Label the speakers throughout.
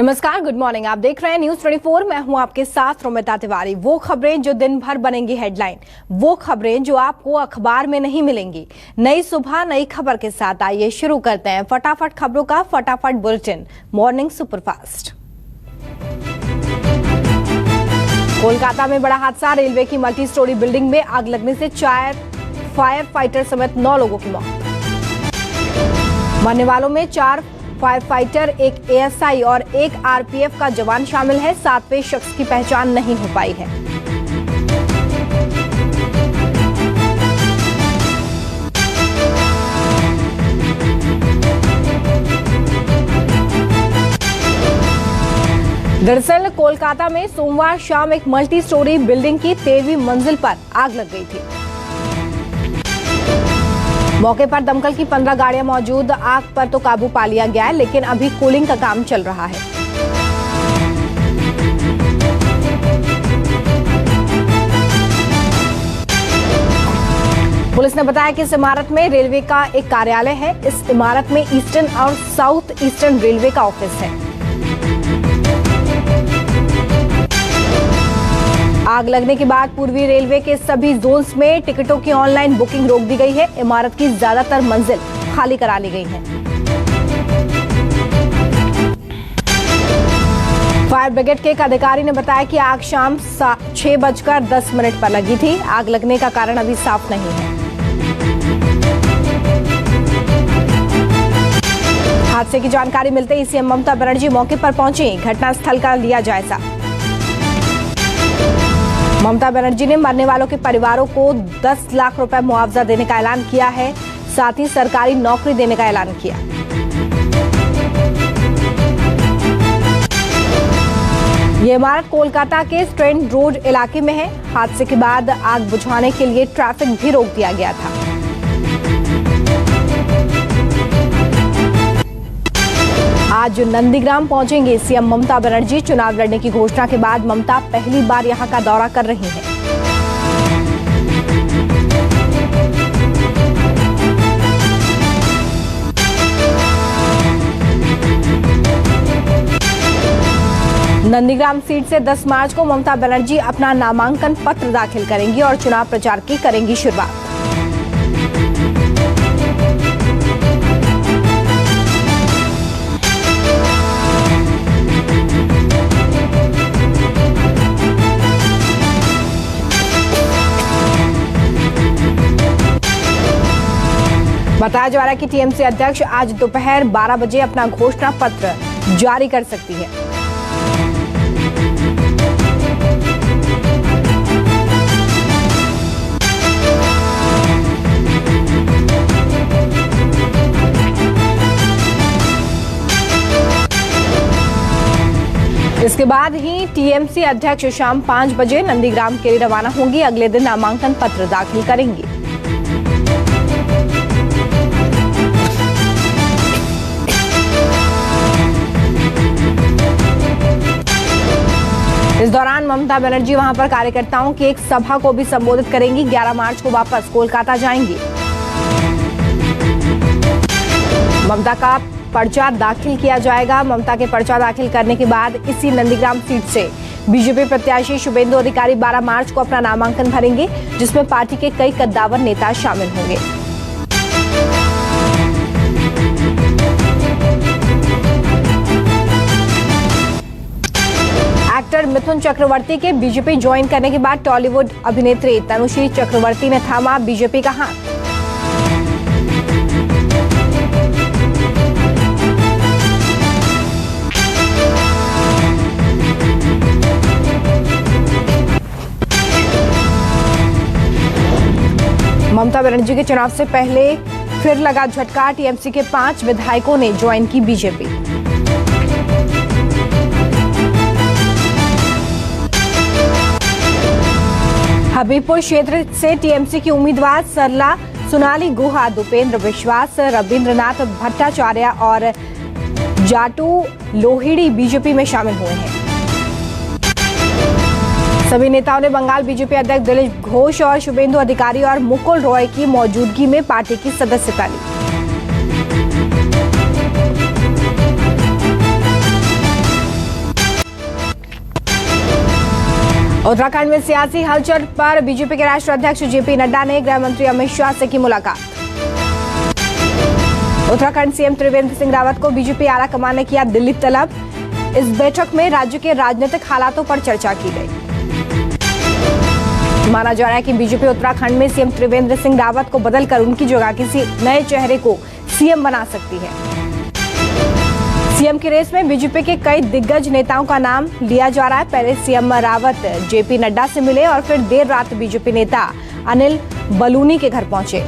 Speaker 1: नमस्कार, good morning. आप देख रहे हैं न्यूज 24। मैं हूं आपके साथ रोमिता तिवारी। वो खबरें जो दिन भर बनेंगी हेडलाइन, वो खबरें जो आपको अखबार में नहीं मिलेंगी। नई सुबह नई खबर के साथ आइए शुरू करते हैं फटाफट खबरों का फटाफट बुलेटिन मॉर्निंग सुपरफास्ट। कोलकाता में बड़ा हादसा, रेलवे की मल्टी स्टोरी बिल्डिंग में आग लगने से 4 फायर फाइटर समेत 9 लोगों की मौत। मरने वालों में 4 फायर फाइटर, एक एएसआई और एक आरपीएफ का जवान शामिल है। 7वें शख्स की पहचान नहीं हो पाई है। दरअसल कोलकाता में सोमवार शाम एक मल्टी स्टोरी बिल्डिंग की 13वीं मंजिल पर आग लग गई थी। मौके पर दमकल की 15 गाड़ियां मौजूद। आग पर तो काबू पा लिया गया है, लेकिन अभी कूलिंग का काम चल रहा है। पुलिस ने बताया कि इस इमारत में रेलवे का एक कार्यालय है। इस इमारत में ईस्टर्न और साउथ ईस्टर्न रेलवे का ऑफिस है। आग लगने के बाद पूर्वी रेलवे के सभी जोन्स में टिकटों की ऑनलाइन बुकिंग रोक दी गई है। इमारत की ज्यादातर मंजिल खाली करा ली गई है। फायर ब्रिगेड के एक अधिकारी ने बताया कि आग शाम 6:10 पर लगी थी। आग लगने का कारण अभी साफ नहीं है। हादसे की जानकारी मिलते ही सीएम ममता बनर्जी मौके पर पहुंची। घटनास्थल का लिया जायजा। ममता बनर्जी ने मरने वालों के परिवारों को 10 लाख रुपए मुआवजा देने का ऐलान किया है। साथ ही सरकारी नौकरी देने का ऐलान किया। ये इमारत कोलकाता के स्ट्रैंड रोड इलाके में है। हादसे के बाद आग बुझाने के लिए ट्रैफिक भी रोक दिया गया था। आज नंदीग्राम पहुंचेंगे सीएम ममता बनर्जी। चुनाव लड़ने की घोषणा के बाद ममता पहली बार यहां का दौरा कर रही हैं। नंदीग्राम सीट से 10 मार्च को ममता बनर्जी अपना नामांकन पत्र दाखिल करेंगी और चुनाव प्रचार की करेंगी शुरुआत। बताया जा रहा है कि टीएमसी अध्यक्ष आज दोपहर 12 बजे अपना घोषणा पत्र जारी कर सकती है। इसके बाद ही टीएमसी अध्यक्ष शाम 5 बजे नंदीग्राम के लिए रवाना होंगी। अगले दिन नामांकन पत्र दाखिल करेंगी। इस दौरान ममता बनर्जी वहां पर कार्यकर्ताओं की एक सभा को भी संबोधित करेंगी। 11 मार्च को वापस कोलकाता जाएंगी। ममता का पर्चा दाखिल किया जाएगा। ममता के पर्चा दाखिल करने के बाद इसी नंदीग्राम सीट से बीजेपी प्रत्याशी शुभेंदु अधिकारी 12 मार्च को अपना नामांकन भरेंगे, जिसमें पार्टी के कई कद्दावर नेता शामिल होंगे। एक्टर मिथुन चक्रवर्ती के बीजेपी ज्वाइन करने के बाद टॉलीवुड अभिनेत्री तनुश्री चक्रवर्ती ने थामा बीजेपी का हाथ। ममता बनर्जी के चुनाव से पहले फिर लगा झटका। टीएमसी के 5 विधायकों ने ज्वाइन की बीजेपी। हबीबपुर क्षेत्र से टीएमसी की उम्मीदवार सरला सोनाली गुहा, दीपेंद्र विश्वास, रविंद्रनाथ भट्टाचार्य और जाटू लोहिड़ी बीजेपी में शामिल हुए हैं। सभी नेताओं ने बंगाल बीजेपी अध्यक्ष दिलीप घोष और शुभेंदु अधिकारी और मुकुल रॉय की मौजूदगी में पार्टी की सदस्यता ली। उत्तराखंड में सियासी हलचल पर बीजेपी के राष्ट्रीय अध्यक्ष जेपी नड्डा ने गृह मंत्री अमित शाह से की मुलाकात। उत्तराखंड सीएम त्रिवेंद्र सिंह रावत को बीजेपी आला कमान ने किया दिल्ली तलब। इस बैठक में राज्य के राजनीतिक हालातों पर चर्चा की गई। माना जा रहा है कि बीजेपी उत्तराखंड में सीएम त्रिवेंद्र सिंह रावत को बदलकर उनकी जगह किसी नए चेहरे को सीएम बना सकती है। सीएम की रेस में बीजेपी के कई दिग्गज नेताओं का नाम लिया जा रहा है। पहले सीएम रावत जेपी नड्डा से मिले और फिर देर रात बीजेपी नेता अनिल बलूनी के घर पहुंचे।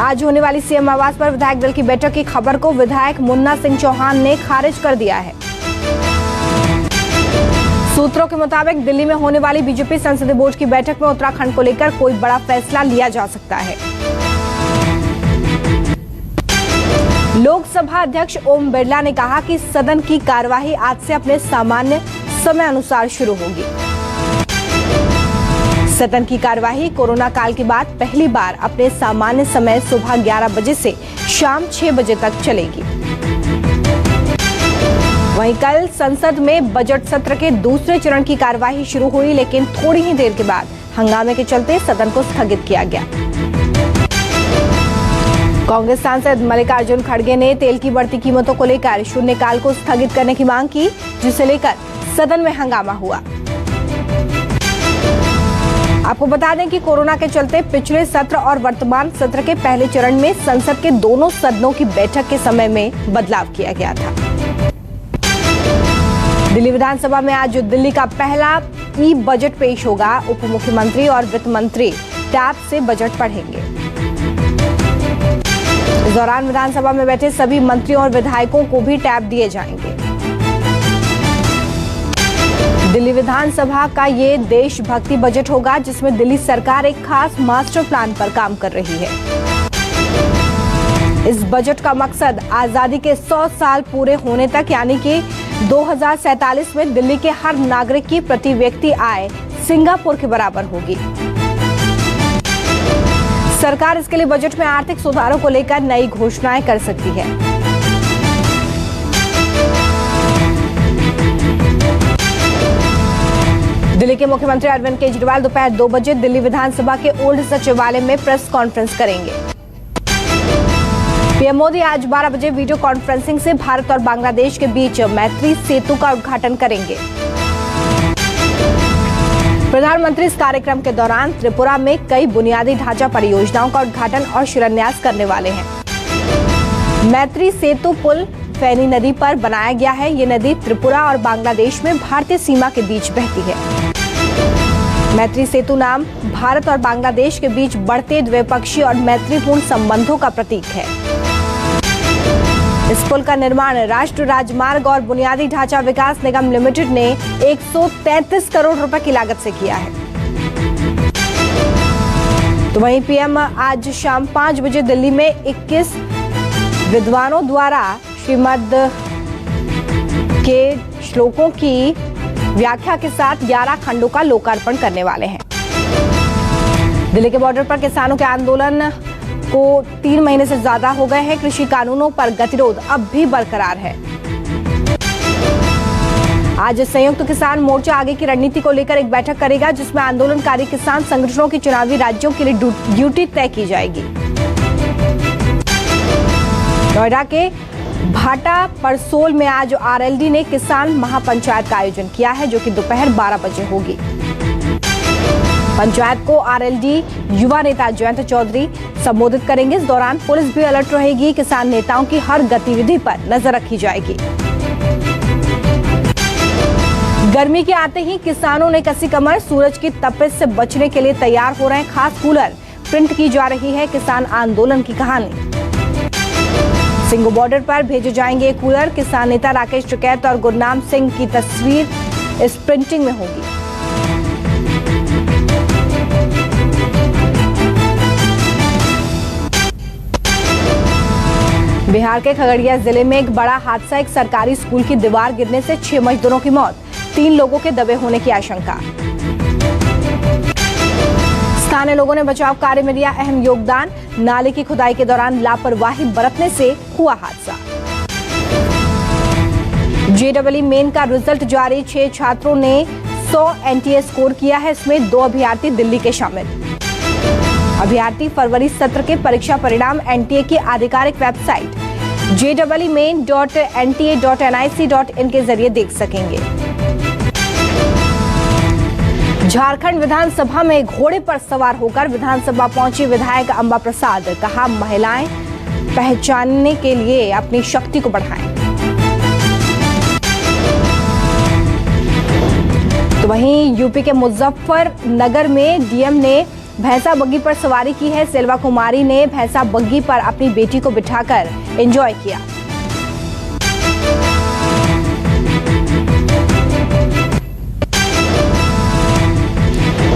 Speaker 1: आज होने वाली सीएम आवास पर विधायक दल की बैठक की खबर को विधायक मुन्ना सिंह चौहान ने खारिज कर दिया है। सूत्रों के मुताबिक दिल्ली में होने वाली बीजेपी संसदीय बोर्ड की बैठक में उत्तराखंड को लेकर कोई बड़ा फैसला लिया जा सकता है। लोकसभा अध्यक्ष ओम बिरला ने कहा कि सदन की कार्यवाही आज से अपने सामान्य समय अनुसार शुरू होगी। सदन की कार्यवाही कोरोना काल के बाद पहली बार अपने सामान्य समय सुबह 11 बजे से शाम 6 बजे तक चलेगी। वहीं कल संसद में बजट सत्र के दूसरे चरण की कार्यवाही शुरू हुई, लेकिन थोड़ी ही देर के बाद हंगामे के चलते सदन को स्थगित किया गया। कांग्रेस सांसद मल्लिकार्जुन खड़गे ने तेल की बढ़ती कीमतों को लेकर शून्यकाल को स्थगित करने की मांग की, जिसे लेकर सदन में हंगामा हुआ। आपको बता दें कि कोरोना के चलते पिछले सत्र और वर्तमान सत्र के पहले चरण में संसद के दोनों सदनों की बैठक के समय में बदलाव किया गया था। दिल्ली विधानसभा में आज दिल्ली का पहला ई बजट पेश होगा। उप मुख्यमंत्री और वित्त मंत्री टैब से बजट पढ़ेंगे। इस दौरान विधानसभा में बैठे सभी मंत्रियों और विधायकों को भी टैब दिए जाएंगे। दिल्ली विधानसभा का ये देशभक्ति बजट होगा, जिसमें दिल्ली सरकार एक खास मास्टर प्लान पर काम कर रही है। इस बजट का मकसद आजादी के 100 साल पूरे होने तक यानी कि 2047 में दिल्ली के हर नागरिक की प्रति व्यक्ति आय सिंगापुर के बराबर होगी। सरकार इसके लिए बजट में आर्थिक सुधारों को लेकर नई घोषणाएं कर सकती है। दिल्ली के मुख्यमंत्री अरविंद केजरीवाल दोपहर 2 बजे दिल्ली विधानसभा के ओल्ड सचिवालय में प्रेस कॉन्फ्रेंस करेंगे। पीएम मोदी आज 12 बजे वीडियो कॉन्फ्रेंसिंग से भारत और बांग्लादेश के बीच मैत्री सेतु का उद्घाटन करेंगे। प्रधानमंत्री इस कार्यक्रम के दौरान त्रिपुरा में कई बुनियादी ढांचा परियोजनाओं का उद्घाटन और शिलान्यास करने वाले हैं। मैत्री सेतु पुल फैनी नदी पर बनाया गया है। ये नदी त्रिपुरा और बांग्लादेश में भारतीय सीमा के बीच बहती है। मैत्री सेतु नाम भारत और बांग्लादेश के बीच बढ़ते द्विपक्षीय और मैत्रीपूर्ण संबंधों का प्रतीक है। इस पुल का निर्माण राष्ट्रीय राजमार्ग और बुनियादी ढांचा विकास निगम लिमिटेड ने 133 करोड़ रुपए की लागत से किया है। तो वहीं पीएम आज शाम 5 बजे दिल्ली में 21 विद्वानों द्वारा श्रीमद् के श्लोकों की व्याख्या के साथ 11 खंडों का लोकार्पण करने वाले हैं। दिल्ली के बॉर्डर पर किसानों के आंदोलन को 3 महीने से ज्यादा हो गए हैं। कृषि कानूनों पर गतिरोध अब भी बरकरार है। आज संयुक्त किसान मोर्चा आगे की रणनीति को लेकर एक बैठक करेगा, जिसमें आंदोलनकारी किसान संगठनों की चुनावी राज्यों के लिए ड्यूटी तय की जाएगी। नोएडा के भाटा परसोल में आज आरएलडी ने किसान महापंचायत का आयोजन किया है, जो कि दोपहर 12 बजे होगी। पंचायत को आरएलडी युवा नेता जयंत चौधरी संबोधित करेंगे। इस दौरान पुलिस भी अलर्ट रहेगी। किसान नेताओं की हर गतिविधि पर नजर रखी जाएगी। गर्मी के आते ही किसानों ने कसी कमर। सूरज की तपिश से बचने के लिए तैयार हो रहे हैं खास कूलर। प्रिंट की जा रही है किसान आंदोलन की कहानी। सिंगू बॉर्डर पर भेजे जाएंगे ये कूलर। किसान नेता राकेश टिकैत और गुरनाम सिंह की तस्वीर इस प्रिंटिंग में होगी। बिहार के खगड़िया जिले में एक बड़ा हादसा। एक सरकारी स्कूल की दीवार गिरने से 6 मजदूरों की मौत, 3 लोगों के दबे होने की आशंका। स्थानीय लोगों ने बचाव कार्य में दिया अहम योगदान। नाले की खुदाई के दौरान लापरवाही बरतने से हुआ हादसा। जेईई मेन का रिजल्ट जारी। 6 छात्रों ने 100 NTA स्कोर किया है। इसमें 2 अभ्यर्थी दिल्ली के शामिल। अभ्यर्थी फरवरी सत्र के परीक्षा परिणाम NTA की आधिकारिक वेबसाइट jemain.nta.nic.in के जरिए देख सकेंगे। झारखंड विधानसभा में घोड़े पर सवार होकर विधानसभा पहुंची विधायक अंबा प्रसाद, कहा महिलाएं पहचानने के लिए अपनी शक्ति को बढ़ाएं। तो वहीं यूपी के मुजफ्फरनगर में डीएम ने भैंसा बग्गी पर सवारी की है। सेल्वा कुमारी ने भैंसा बग्गी पर अपनी बेटी को बिठाकर एंजॉय किया।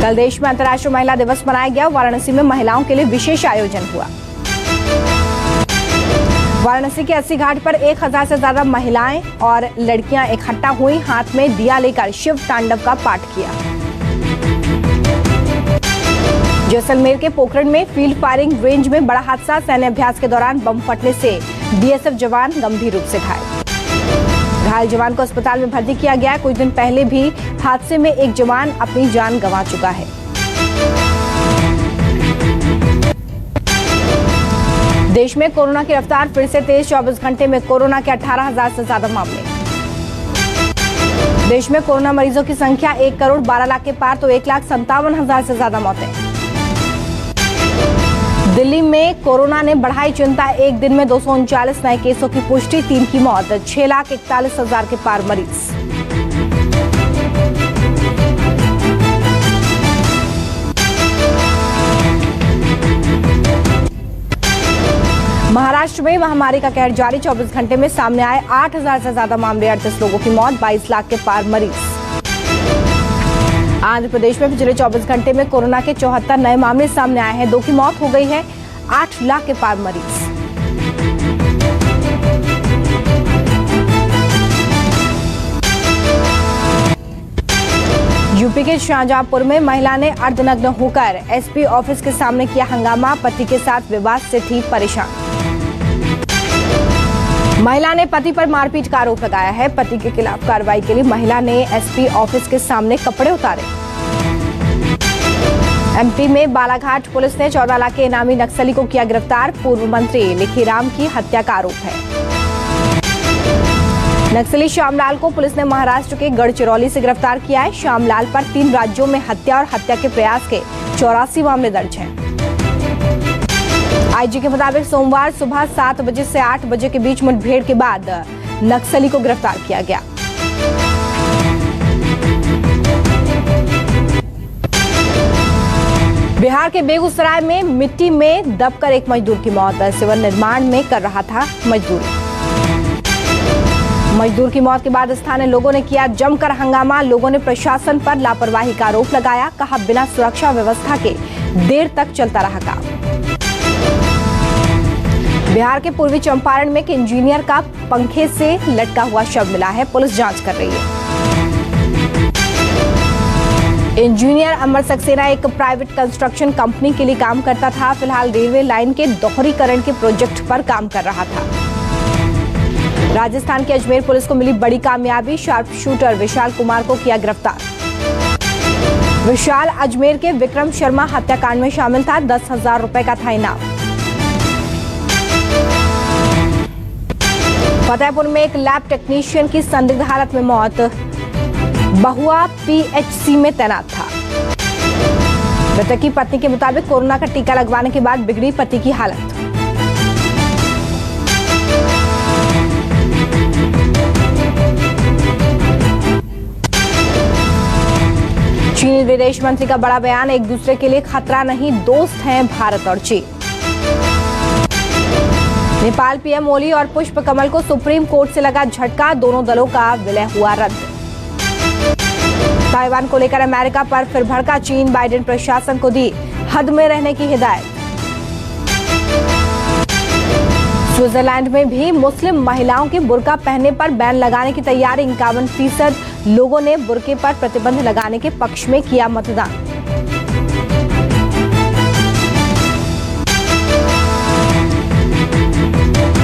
Speaker 1: कल देश में अंतर्राष्ट्रीय महिला दिवस मनाया गया। वाराणसी में महिलाओं के लिए विशेष आयोजन हुआ। वाराणसी के 80 घाट पर 1000 से ज्यादा महिलाएं और लड़कियां इकट्ठा हुई, हाथ में दिया लेकर शिव तांडव का पाठ किया। जैसलमेर के पोखरण में फील्ड फायरिंग रेंज में बड़ा हादसा। सैन्य अभ्यास के दौरान बम फटने से बीएसएफ जवान गंभीर रूप से घायल जवान को अस्पताल में भर्ती किया गया। कुछ दिन पहले भी हादसे में एक जवान अपनी जान गंवा चुका है। देश में कोरोना की रफ्तार फिर से तेज। 24 घंटे में कोरोना के 18,000 से ज्यादा मामले। देश में कोरोना मरीजों की संख्या 1 करोड़ 12 लाख के पार, तो 1,57,000 से ज्यादा मौतें। दिल्ली में कोरोना ने बढ़ाई चिंता। एक दिन में 239 नए केसों की पुष्टि, 3 की मौत, 6,41,000 के पार मरीज। महाराष्ट्र में महामारी का कहर जारी। 24 घंटे में सामने आए 8,000 से ज्यादा मामले, 38 लोगों की मौत, 22 लाख के पार मरीज। आंध्र प्रदेश में पिछले 24 घंटे में कोरोना के 74 नए मामले सामने आए हैं, 2 की मौत हो गई है, 8 लाख के पार मरीज। यूपी के शाहजहांपुर में महिला ने अर्धनग्न होकर एसपी ऑफिस के सामने किया हंगामा। पति के साथ विवाद से थी परेशान। महिला ने पति पर मारपीट का आरोप लगाया है। पति के खिलाफ कार्रवाई के लिए महिला ने एसपी ऑफिस के सामने कपड़े उतारे। एमपी में बालाघाट पुलिस ने 14 लाख के इनामी नक्सली को किया गिरफ्तार। पूर्व मंत्री लिखीराम की हत्या का आरोप है। नक्सली श्यामलाल को पुलिस ने महाराष्ट्र के गढ़चिरौली से गिरफ्तार किया है। श्यामलाल पर 3 राज्यों में हत्या और हत्या के प्रयास के 84 मामले दर्ज हैं। आईजी के मुताबिक सोमवार सुबह 7 बजे से 8 बजे के बीच मुठभेड़ के बाद नक्सली को गिरफ्तार किया गया। बिहार के बेगूसराय में मिट्टी में दबकर एक मजदूर की मौत। सिविल निर्माण में कर रहा था मजदूरी। मजदूर की मौत के बाद स्थानीय लोगों ने किया जमकर हंगामा। लोगों ने प्रशासन पर लापरवाही का आरोप लगाया। कहा बिना सुरक्षा व्यवस्था के देर तक चलता रहा काम। बिहार के पूर्वी चंपारण में एक इंजीनियर का पंखे से लटका हुआ शव मिला है। पुलिस जांच कर रही है। इंजीनियर अमर सक्सेना एक प्राइवेट कंस्ट्रक्शन कंपनी के लिए काम करता था। फिलहाल रेलवे लाइन के दोहरीकरण के प्रोजेक्ट पर काम कर रहा था। राजस्थान के अजमेर पुलिस को मिली बड़ी कामयाबी। शार्प शूटर विशाल कुमार को किया गिरफ्तार। विशाल अजमेर के विक्रम शर्मा हत्याकांड में शामिल था। 10,000 रुपए का था इनाम। फतेहपुर में एक लैब टेक्नीशियन की संदिग्ध हालत में मौत। बहुआ पीएचसी में तैनात था। मृतक की पत्नी के मुताबिक कोरोना का टीका लगवाने के बाद बिगड़ी पति की हालत। चीनी विदेश मंत्री का बड़ा बयान। एक दूसरे के लिए खतरा नहीं, दोस्त हैं भारत और चीन। नेपाल पीएम ओली और पुष्प कमल को सुप्रीम कोर्ट से लगा झटका। दोनों दलों का विलय हुआ रद्द। ताइवान को लेकर अमेरिका पर फिर भड़का चीन। बाइडेन प्रशासन को दी हद में रहने की हिदायत। स्विट्जरलैंड में भी मुस्लिम महिलाओं के बुर्का पहनने पर बैन लगाने की तैयारी। 51% लोगों ने बुर्के पर प्रतिबंध लगाने के पक्ष में किया मतदान।